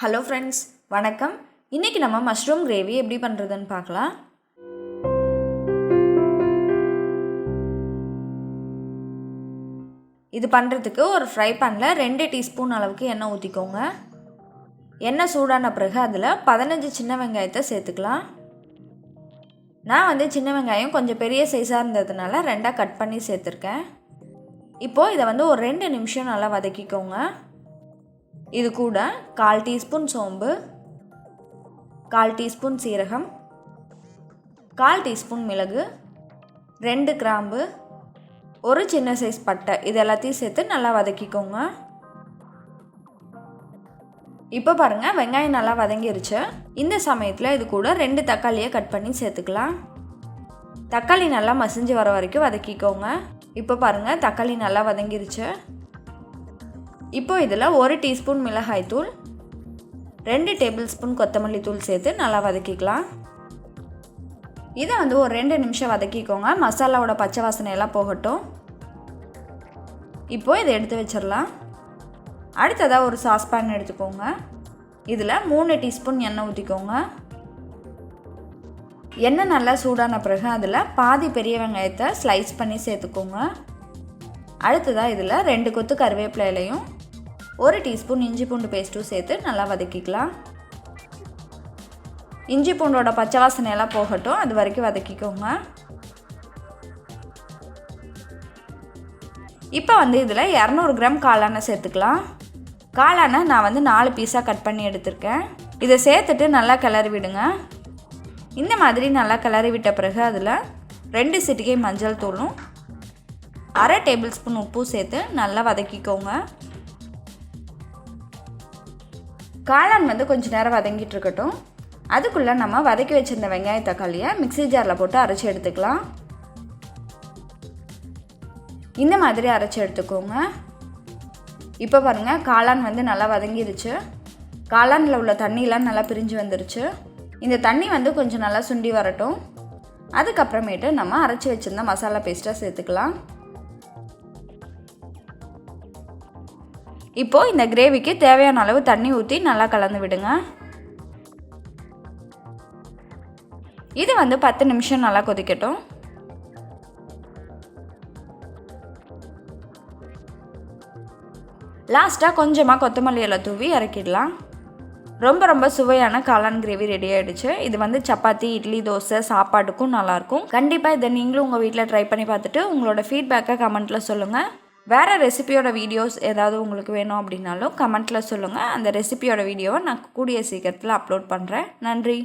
Hello friends, வணக்கம். இன்றைக்கி நம்ம மஷ்ரூம் கிரேவி எப்படி பண்ணுறதுன்னு பார்க்கலாம். இது பண்ணுறதுக்கு ஒரு ஃப்ரை பேனில் 2 டீஸ்பூன் அளவுக்கு எண்ணெய் ஊற்றிக்கோங்க. எண்ணெய் சூடான பிறகு அதில் 15 சின்ன வெங்காயத்தை சேர்த்துக்கலாம். நான் சின்ன வெங்காயம் கொஞ்சம் பெரிய சைஸாக இருந்ததுனால 2ஆக கட் பண்ணி சேர்த்துருக்கேன். இப்போது இதை ஒரு 2 நிமிஷம் நல்லா வதக்கிக்கோங்க. இது கூட 1/4 டீஸ்பூன் சோம்பு, 1/4 டீஸ்பூன் சீரகம், 1/4 டீஸ்பூன் மிளகு, 2 கிராம்பு, ஒரு சின்ன சைஸ் பட்டை, இது எல்லாத்தையும் சேர்த்து நல்லா வதக்கிக்கோங்க. இப்போ பாருங்கள், வெங்காயம் நல்லா வதங்கிருச்சு. இந்த சமயத்தில் இது கூட 2 தக்காளியை கட் பண்ணி சேர்த்துக்கலாம். தக்காளி நல்லா மசிஞ்சு வர வரைக்கும் வதக்கிக்கோங்க. இப்போ பாருங்கள், தக்காளி நல்லா வதங்கிருச்சு. இப்போ இதில் 1 டீஸ்பூன் மிளகாய்த்தூள், 2 டேபிள் ஸ்பூன் கொத்தமல்லி தூள் சேர்த்து நல்லா வதக்கிக்கலாம். இதை ஒரு 2 நிமிஷம் வதக்கிக்கோங்க. மசாலாவோட பச்சை வாசனையெல்லாம் போகட்டும். இப்போது இதை எடுத்து வச்சிடலாம். அடுத்ததாக ஒரு சாஸ்பேன் எடுத்துக்கோங்க. இதில் 3 டீஸ்பூன் எண்ணெய் ஊற்றிக்கோங்க. எண்ணெய் நல்லா சூடான பிறகு அதில் பாதி பெரிய வெங்காயத்தை ஸ்லைஸ் பண்ணி சேர்த்துக்கோங்க. அடுத்ததாக இதில் 2 கொத்து கருவேப்பிலையிலையும் 1 டீஸ்பூன் இஞ்சி பூண்டு பேஸ்ட்டும் சேர்த்து நல்லா வதக்கிக்கலாம். இஞ்சி பூண்டோட பச்சை வாசனையெல்லாம் போகட்டும், அது வரைக்கும் வதக்கிக்கோங்க. இப்போ இதில் 200 கிராம் காளானை சேர்த்துக்கலாம். காளானை நான் 4 பீஸாக கட் பண்ணி எடுத்திருக்கேன். இதை சேர்த்துட்டு நல்லா கிளறி விடுங்க. இந்த மாதிரி நல்லா கிளறி விட்ட பிறகு அதில் 2 சிட்டிகை மஞ்சள் தூளும் 1/2 டேபிள் ஸ்பூன் உப்பும் சேர்த்து நல்லா வதக்கிக்கோங்க. காளான் கொஞ்சம் நேரம் வதங்கிட்டு இருக்கட்டும். அதுக்குள்ளே நம்ம வதக்கி வச்சுருந்த வெங்காய தக்காளியை மிக்ஸி ஜாரில் போட்டு அரைச்சி எடுத்துக்கலாம். இந்த மாதிரி அரைச்சி எடுத்துக்கோங்க. இப்போ பாருங்கள், காளான் நல்லா வதங்கிருச்சு. காளானில் உள்ள தண்ணியெலாம் நல்லா பிரிஞ்சு வந்துருச்சு. இந்த தண்ணி கொஞ்சம் நல்லா சுண்டி வரட்டும். அதுக்கப்புறமேட்டு நம்ம அரைச்சி வச்சுருந்த மசாலா பேஸ்ட்டை சேர்த்துக்கலாம். இப்போது இந்த கிரேவிக்கு தேவையான அளவு தண்ணி ஊற்றி நல்லா கலந்து விடுங்க. இது 10 நிமிஷம் நல்லா கொதிக்கட்டும். லாஸ்ட்டாக கொஞ்சமாக கொத்தமல்லி இலை தூவி இறக்கிடலாம். ரொம்ப சுவையான காளான் கிரேவி ரெடி ஆகிடுச்சு. இது சப்பாத்தி, இட்லி, தோசை சாப்பாட்டுக்கும் நல்லாயிருக்கும். கண்டிப்பாக இதை நீங்களும் உங்கள் வீட்டில் ட்ரை பண்ணி பார்த்துட்டு உங்களோட ஃபீட்பேக்கை கமெண்ட்டில் சொல்லுங்கள். வேறு ரெசிபியோட வீடியோஸ் ஏதாவது உங்களுக்கு வேணும் அப்படின்னாலும் கமெண்ட்டில் சொல்லுங்கள். அந்த ரெசிபியோட வீடியோவை நான் கூடிய சீக்கிரத்தில் அப்லோட் பண்ணுறேன். நன்றி.